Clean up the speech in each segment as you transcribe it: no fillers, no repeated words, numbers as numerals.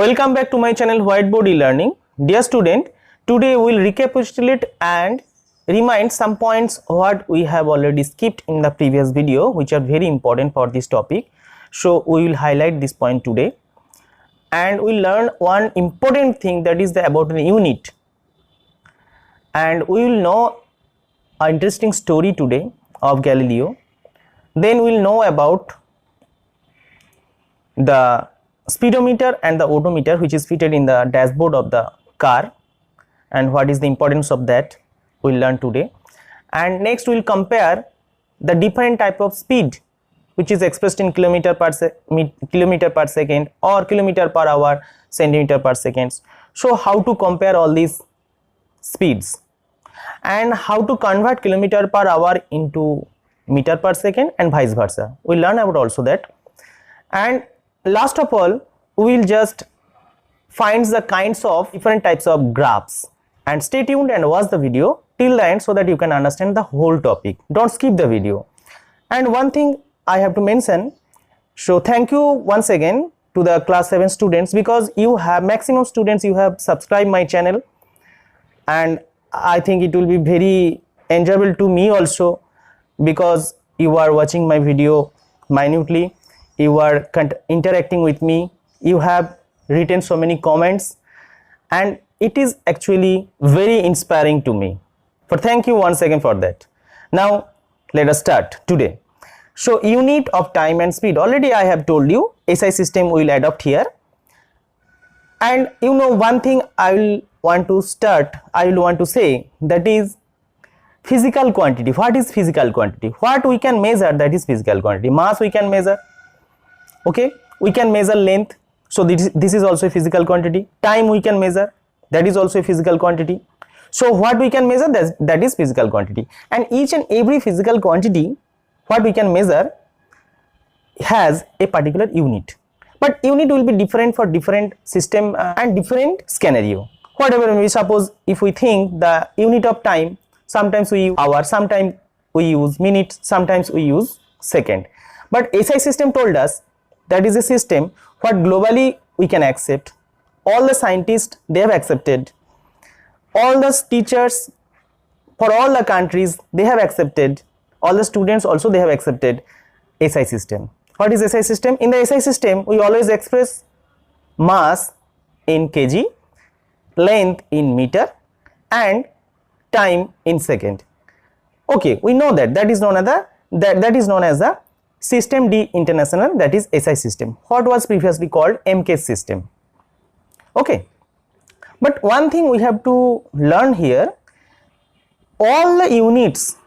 Welcome back to my channel Whiteboard e-learning. Dear student, today we will recapitulate and remind some points what we have already skipped in the previous video, which are very important for this topic. So we will highlight this point today, and we learn one important thing, that is about the unit, and we will know an interesting story today of Galileo. Then we will know about the speedometer and the odometer, which is fitted in the dashboard of the car, and what is the importance of that we will learn today. And next we will compare the different type of speed which is expressed in kilometer per second or kilometer per hour, centimeter per second. So how to compare all these speeds and how to convert kilometer per hour into meter per second and vice versa. We will learn about also that. And last of all, we will just find the kinds of different types of graphs. And stay tuned and watch the video till the end so that you can understand the whole topic. Don't skip the video. And one thing I have to mention, so thank you once again to the class 7 students, because you have maximum students, you have subscribed my channel, and I think it will be very enjoyable to me also, because you are watching my video minutely, you are interacting with me, you have written so many comments, and it is actually very inspiring to me. For thank you once again for that. Now let us start today. So unit of time and speed, already I have told you SI system we will adopt here. And you know one thing I will want to say, that is physical quantity. What is physical quantity? What we can measure, that is physical quantity. Mass we can measure, okay, we can measure length, so this is also a physical quantity. Time we can measure, that is also a physical quantity. So what we can measure, that is physical quantity. And each and every physical quantity what we can measure has a particular unit, but unit will be different for different system and different scenario. Whatever we suppose, if we think the unit of time, sometimes we use hour, sometimes we use minute, sometimes we use second. But SI system told us that is a system what globally we can accept. All the scientists, they have accepted, all the teachers for all the countries, they have accepted, all the students also, they have accepted SI system. What is SI system? In the SI system we always express mass in kg, length in meter, and time in second. Okay, we know that is known as the System D International, that is SI system, what was previously called MK system. Okay, but one thing we have to learn here, all the units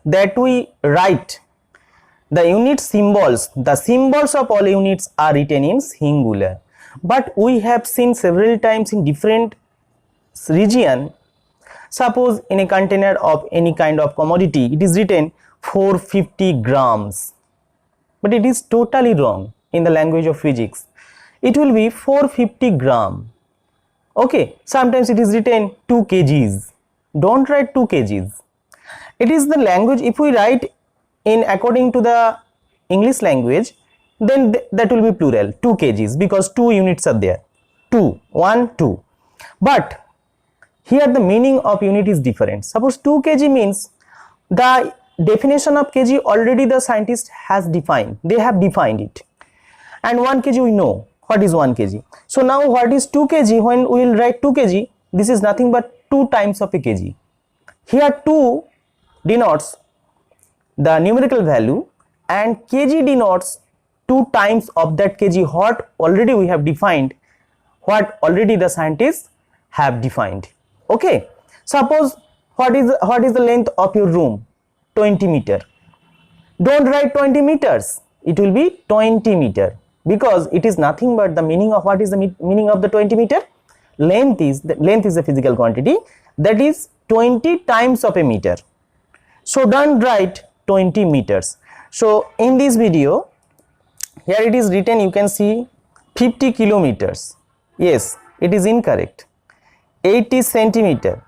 that we write, the unit symbols, the symbols of all units are written in singular. But we have seen several times in different region, suppose in a container of any kind of commodity, it is written 450 grams. But it is totally wrong in the language of physics. It will be 450 gram. Okay, sometimes it is written 2 kgs. Don't write 2 kgs. It is the language, if we write in according to the English language, then that will be plural, 2 kgs, because 2 units are there. 2, 1, 2. But here the meaning of unit is different. Suppose 2 kg means the definition of kg already the scientist has defined, they have defined it, and 1 kg we know what is 1 kg. So now what is 2 kg? When we will write 2 kg, this is nothing but 2 times of a kg. Here 2 denotes the numerical value and kg denotes 2 times of that kg, what already we have defined, what already the scientists have defined. Okay, suppose what is the length of your room? 20 meter. Don't write 20 meters, it will be 20 meter, because it is nothing but the meaning of, what is the meaning of the 20 meter? Length is a physical quantity, that is 20 times of a meter. So don't write 20 meters. So in this video here it is written, you can see 50 kilometers. Yes, it is incorrect. 80 centimeter,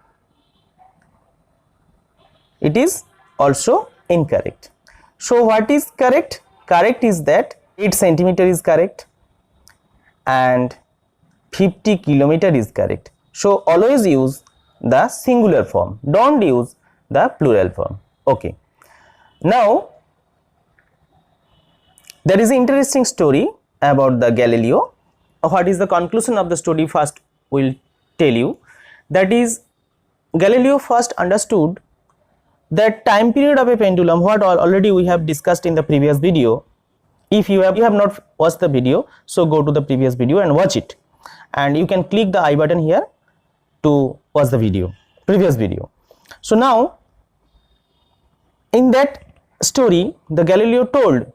it is also incorrect. So what is correct? Correct is that 8 centimeter is correct, and 50 kilometer is correct. So always use the singular form, don't use the plural form. Okay. Now there is an interesting story about the Galileo. What is the conclusion of the story? First we'll tell you. That is, Galileo first understood that time period of a pendulum, what already we have discussed in the previous video. If you have not watched the video, so go to the previous video and watch it, and you can click the I button here to watch the video, previous video. So now in that story, the Galileo told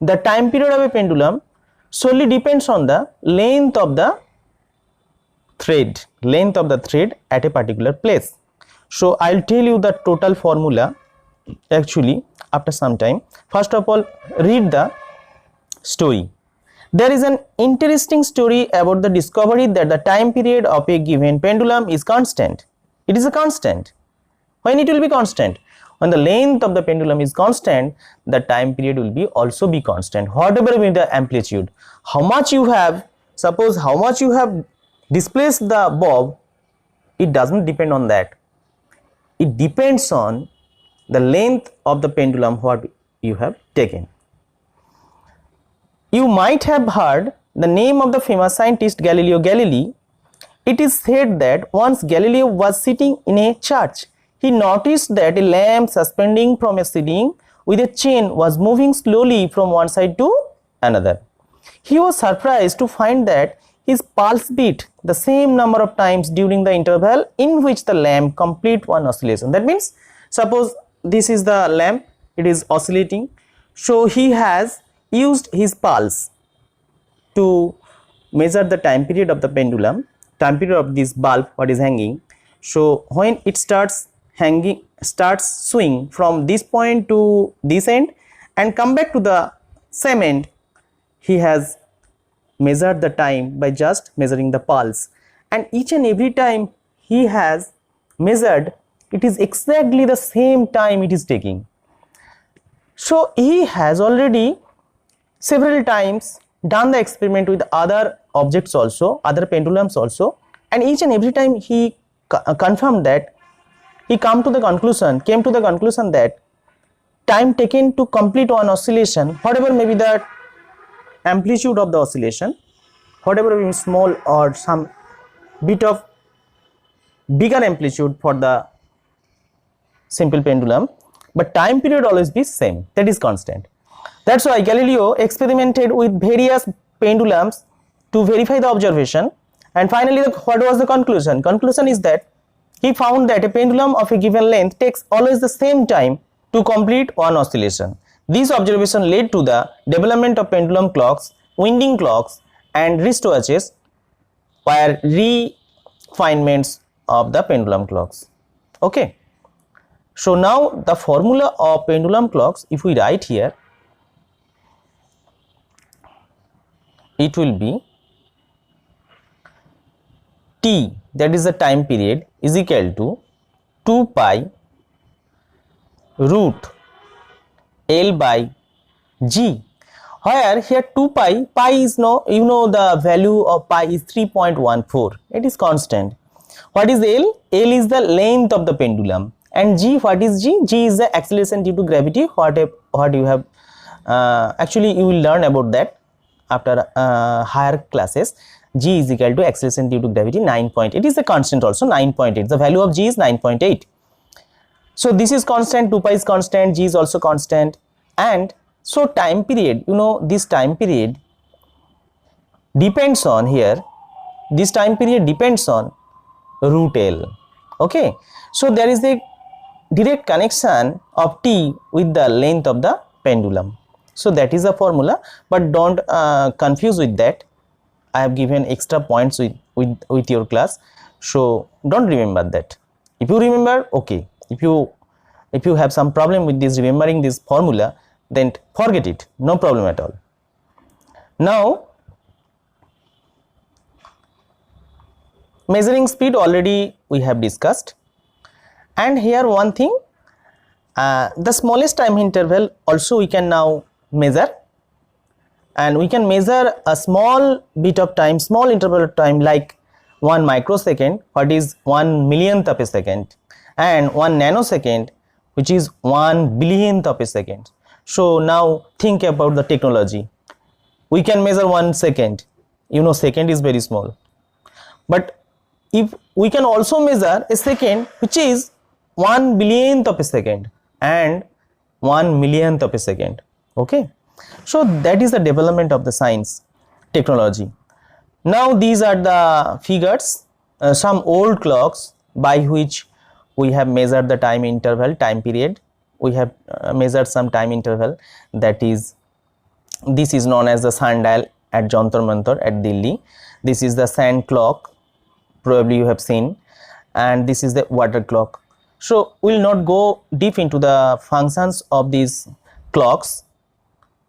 the time period of a pendulum solely depends on the length of the thread at a particular place. So I'll tell you the total formula actually after some time. First of all, read the story. There is an interesting story about the discovery that the time period of a given pendulum is constant. It is a constant. When it will be constant? When the length of the pendulum is constant, the time period will be also be constant. Whatever be the amplitude, how much you have, suppose how much you have displaced the bob, it doesn't depend on that. It depends on the length of the pendulum what you have taken. You might have heard the name of the famous scientist Galileo Galilei. It is said that once Galileo was sitting in a church, he noticed that a lamp suspending from a ceiling with a chain was moving slowly from one side to another. He was surprised to find that his pulse beat the same number of times during the interval in which the lamp complete one oscillation. That means, suppose this is the lamp, it is oscillating, so he has used his pulse to measure the time period of the pendulum, time period of this bulb what is hanging. So when it starts swing from this point to this end and come back to the same end, he has measured the time by just measuring the pulse, and each and every time he has measured, it is exactly the same time it is taking. So he has already several times done the experiment with other objects also, other pendulums also, and each and every time he confirmed that, he came to the conclusion that time taken to complete one oscillation, whatever may be the amplitude of the oscillation, whatever may be small or some bit of bigger amplitude for the simple pendulum, but time period always be same, that is constant. That's why Galileo experimented with various pendulums to verify the observation, and finally what was the conclusion? Conclusion is that he found that a pendulum of a given length takes always the same time to complete one oscillation. This observation led to the development of pendulum clocks, winding clocks, and wristwatches, were refinements of the pendulum clocks. Okay. So now the formula of pendulum clocks, if we write here, it will be T, that is the time period, is equal to 2 pi root L by G, where here 2 pi is no, you know the value of pi is 3.14, it is constant. What is L? L is the length of the pendulum, and G, what is G? G is the acceleration due to gravity, what you have actually you will learn about that after higher classes. G is equal to acceleration due to gravity 9.8. It is a constant also, 9.8. The value of G is 9.8. So this is constant, 2 pi is constant, G is also constant, and so time period, you know, this time period depends on here, this time period depends on root L. Okay, so there is a direct connection of T with the length of the pendulum. So that is the formula, but don't confuse with that. I have given extra points with your class, so don't remember that. If you remember, okay. If you have some problem with this remembering this formula, then forget it, no problem at all. Now measuring speed already we have discussed, and here one thing, the smallest time interval also we can now measure. and we can measure a small bit of time, small interval of time like 1 microsecond, what is 1 millionth of a second, and 1 nanosecond, which is 1 billionth of a second. So now think about the technology. We can measure 1 second, you know, second is very small, but if we can also measure a second which is 1 billionth of a second and 1 millionth of a second. Okay, so that is the development of the science technology. Now these are the figures, some old clocks by which we have measured the time interval, time period. We have measured some time interval, that is, this is known as the sundial at Jantar Mantar at Delhi. This is the sand clock, probably you have seen, and this is the water clock. So we will not go deep into the functions of these clocks.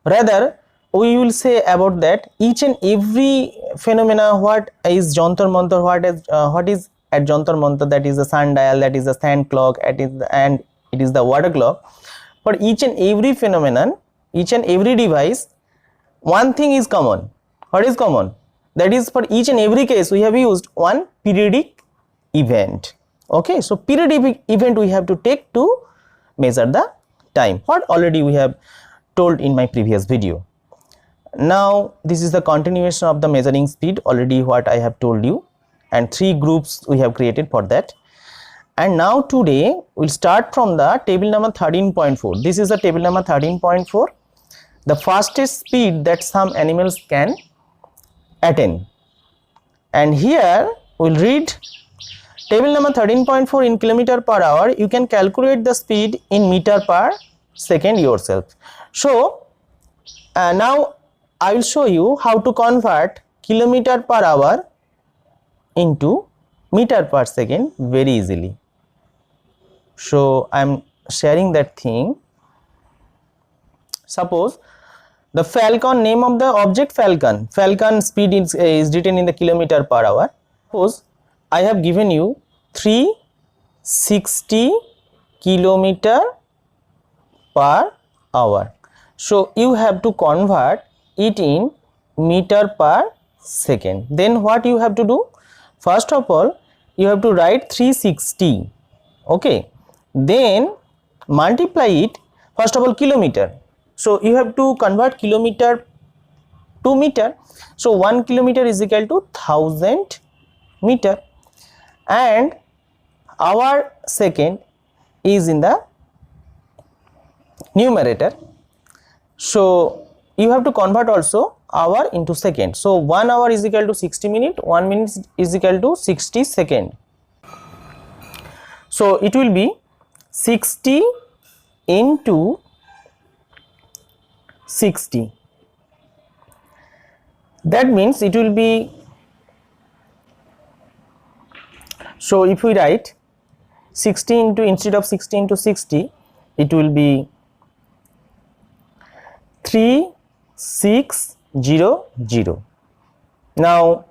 Rather, we will say about that each and every phenomena, what is Jantar Mantar, what is at Jantar Mantar, that is the sundial, that is the sand clock, and it is the water clock. For each and every phenomenon, each and every device, one thing is common. What is common? That is, for each and every case we have used one periodic event. Okay, so periodic event we have to take to measure the time, what already we have told in my previous video. Now this is the continuation of the measuring speed, already what I have told you, and 3 groups we have created for that. And now today we'll start from the table number 13.4. This is the table number 13.4, the fastest speed that some animals can attain. And here we'll read table number 13.4 in kilometer per hour. You can calculate the speed in meter per second yourself. So now I will show you how to convert kilometer per hour into meter per second very easily. So I am sharing that thing. Suppose the falcon, name of the object falcon, falcon speed is written in the kilometer per hour. Suppose I have given you 360 kilometer per hour. So you have to convert it in meter per second. Then what you have to do? First of all, you have to write 360. Okay, then multiply it, first of all kilometer. So you have to convert kilometer to meter. So 1 kilometer is equal to 1000 meter, and hour second is in the numerator. So you have to convert also hour into second. So 1 hour is equal to 60 minutes, 1 minute is equal to 60 second. So it will be 60 into 60. That means it will be, so if we write 60 into, instead of 60 into 60, it will be 3600. Now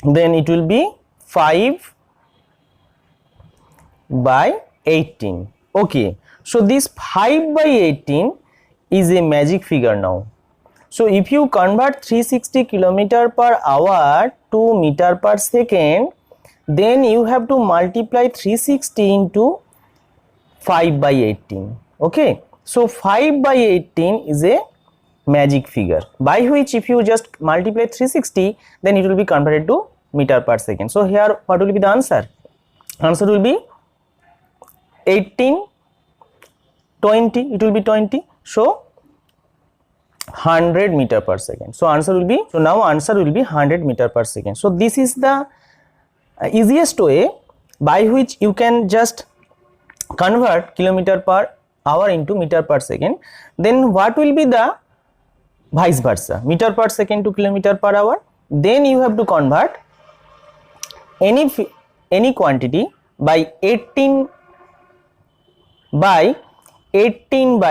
then it will be 5 by 18. Okay, so this 5 by 18 is a magic figure now. So if you convert 360 kilometer per hour to meter per second, then you have to multiply 360 into 5 by 18. Okay, so 5 by 18 is a magic figure by which if you just multiply 360, then it will be converted to meter per second. So here what will be the answer? Answer will be 18, 20, it will be 20. So 100 meter per second. So answer will be, so now answer will be 100 meter per second. So this is the easiest way by which you can just convert kilometer per hour into meter per second. Then what will be the vice versa, meter per second to kilometer per hour? Then you have to convert any quantity by 18 by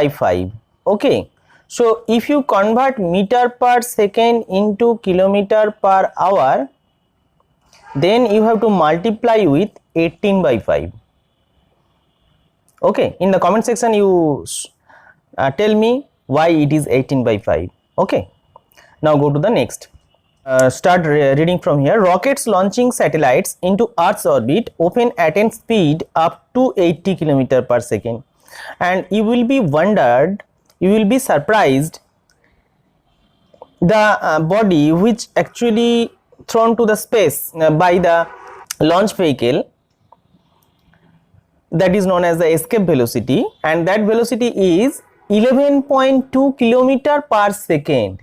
5. Okay, so if you convert meter per second into kilometer per hour, then you have to multiply with 18 by 5. Okay, in the comment section you tell me why it is 18/5. Okay, now go to the next. Start reading from here. Rockets launching satellites into Earth's orbit often attain speed up to 80 km per second, and you will be surprised the body which actually thrown to the space by the launch vehicle, that is known as the escape velocity, and that velocity is 11.2 km per second.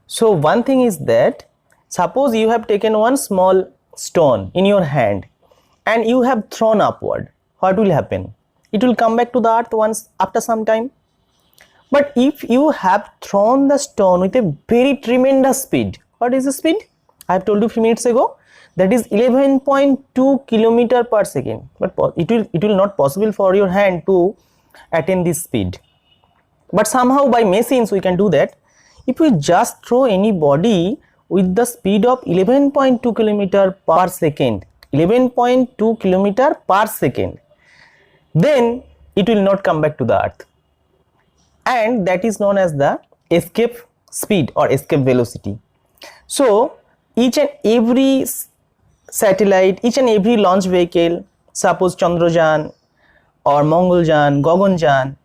So one thing is that suppose you have taken one small stone in your hand and you have thrown upward, what will happen? It will come back to the earth once after some time. But if you have thrown the stone with a very tremendous speed, what is the speed? I have told you a few minutes ago, that is 11.2 km per second. But it will not possible for your hand to attain this speed. But somehow by machines we can do that. If we just throw any body with the speed of 11.2 km per second, 11.2 km per second, then it will not come back to the earth, and that is known as the escape speed or escape velocity. So each and every satellite, each and every launch vehicle, suppose Chandrayaan or Mangalyaan, Gaganyaan,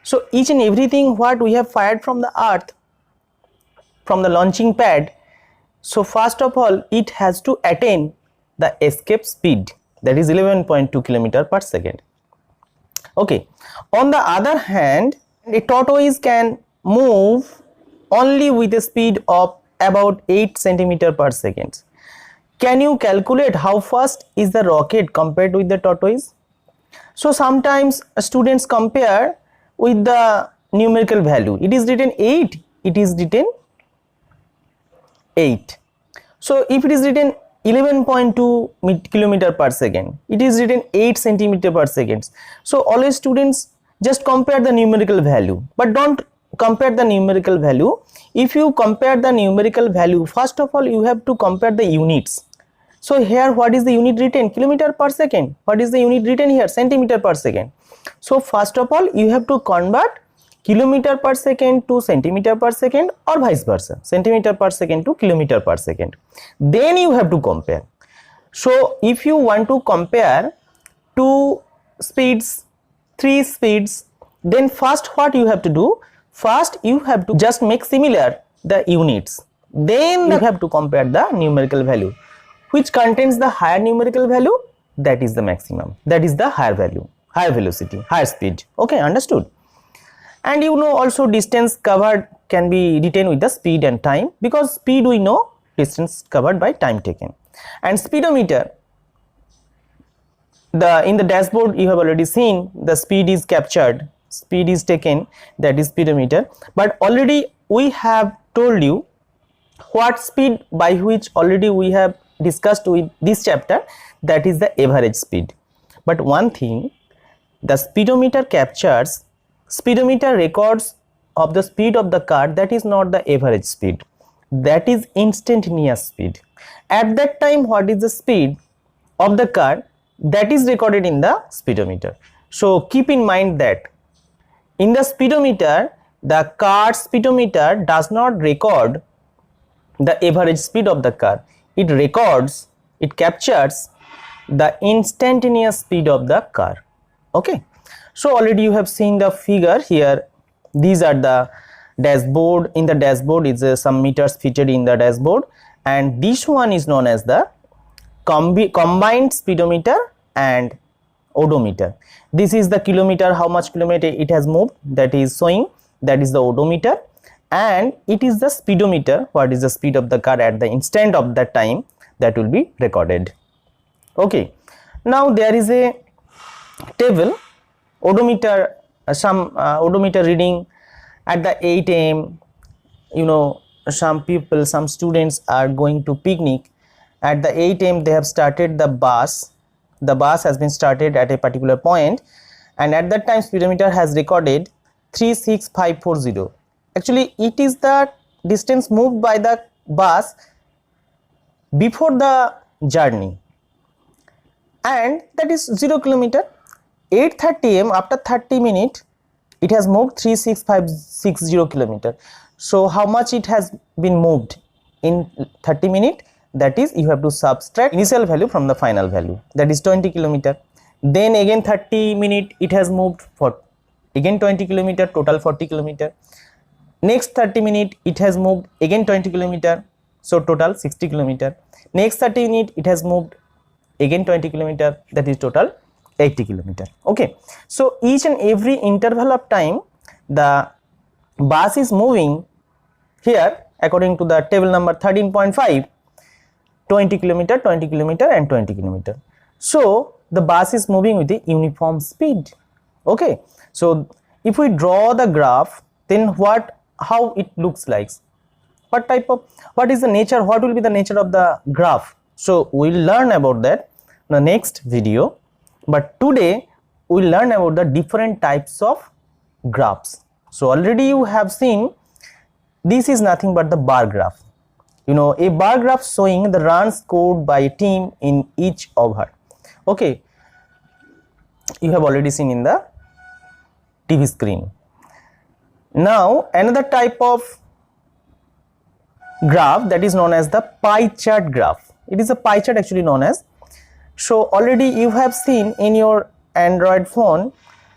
so each and everything what we have fired from the earth, from the launching pad, so first of all it has to attain the escape speed, that is 11.2 km per second. Okay, on the other hand, a tortoise can move only with a speed of about 8 cm per second. Can you calculate how fast is the rocket compared with the tortoise? So sometimes students compare with the numerical value. It is written 8, it is written 8. So if it is written 11.2 km per second, it is written 8 cm per second. So always students just compare the numerical value, but don't compare the numerical value. If you compare the numerical value, first of all you have to compare the units. So here what is the unit written? Kilometer per second. What is the unit written here? Centimeter per second. So first of all you have to convert kilometer per second to centimeter per second, or vice versa, centimeter per second to kilometer per second. Then you have to compare. So if you want to compare two speeds, three speeds, then first what you have to do? First you have to just make similar the units. Then you have to compare the numerical value. Which contains the higher numerical value? That is the maximum. That is the higher value, higher velocity, higher speed. Okay, understood? And you know also distance covered can be written with the speed and time, because speed we know, distance covered by time taken. And speedometer, in the dashboard you have already seen the speed is captured, speed is taken, that is speedometer. But already we have told you what speed by which already we have discussed with this chapter, that is the average speed. But one thing, the speedometer captures, speedometer records of the speed of the car, that is not the average speed, that is instantaneous speed. At that time what is the speed of the car, that is recorded in the speedometer. So keep in mind that in the speedometer, the car speedometer does not record the average speed of the car. It records, it captures the instantaneous speed of the car. Okay, so already you have seen the figure here. These are the dashboard. In the dashboard is some meters featured in the dashboard, and this one is known as the combined speedometer and odometer. This is the kilometer, how much kilometer it has moved, that is showing, that is the odometer. And it is the speedometer, what is the speed of the car at the instant of that time, that will be recorded. Okay, now there is a table, odometer, some odometer reading at the 8 AM. You know, some people, some students are going to picnic. At the 8 AM they have started the bus has been started at a particular point, and at that time speedometer has recorded 36540. Actually it is the distance moved by the bus before the journey, and that is 0 km. 8:30 am, after 30 minutes it has moved 36560 kilometer. So how much it has been moved in 30 minutes? That is, you have to subtract initial value from the final value, that is 20 kilometer. Then again 30 minutes it has moved for again 20 kilometer, total 40 kilometer. Next 30 minutes it has moved again 20 kilometer, so total 60 kilometer. Next 30 minutes it has moved again 20 kilometer, that is total 80 kilometer. Okay, so each and every interval of time the bus is moving here according to the table number 13.5, 20 kilometer, 20 kilometer and 20 kilometer. So the bus is moving with the uniform speed. Okay, so if we draw the graph, then how it looks like, what is the nature, what will be the nature of the graph? So we'll learn about that in the next video, but today we'll learn about the different types of graphs. So already you have seen this is nothing but the bar graph. You know, a bar graph showing the runs scored by a team in each over. Okay, you have already seen in the TV screen. Now another type of graph, that is known as the pie chart graph. It is a pie chart actually known as. So already you have seen in your Android phone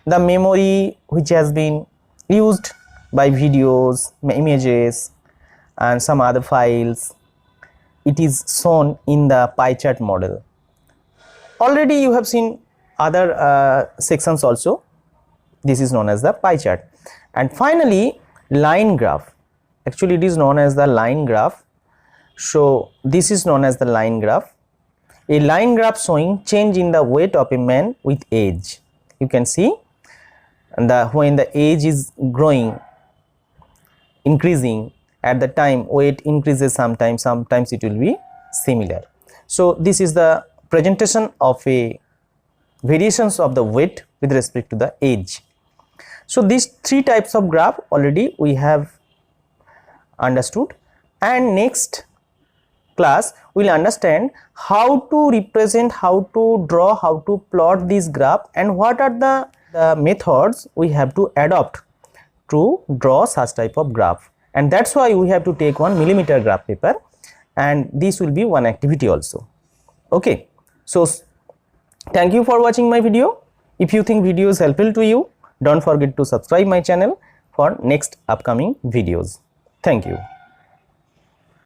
the memory which has been used by videos, images and some other files. It is shown in the pie chart model. Already you have seen other sections also. This is known as the pie chart. And finally line graph, actually it is known as the line graph. So this is known as the line graph, a line graph showing change in the weight of a man with age. You can see when the age is growing, increasing, at the time weight increases, sometimes it will be similar. So this is the presentation of a variations of the weight with respect to the age. So these three types of graph already we have understood, and next class we will understand how to represent, how to draw, how to plot this graph, and what are the methods we have to adopt to draw such type of graph. And that's why we have to take 1 millimeter graph paper, and this will be one activity also. Okay, so thank you for watching my video. If you think video is helpful to you, don't forget to subscribe my channel for next upcoming videos. Thank you.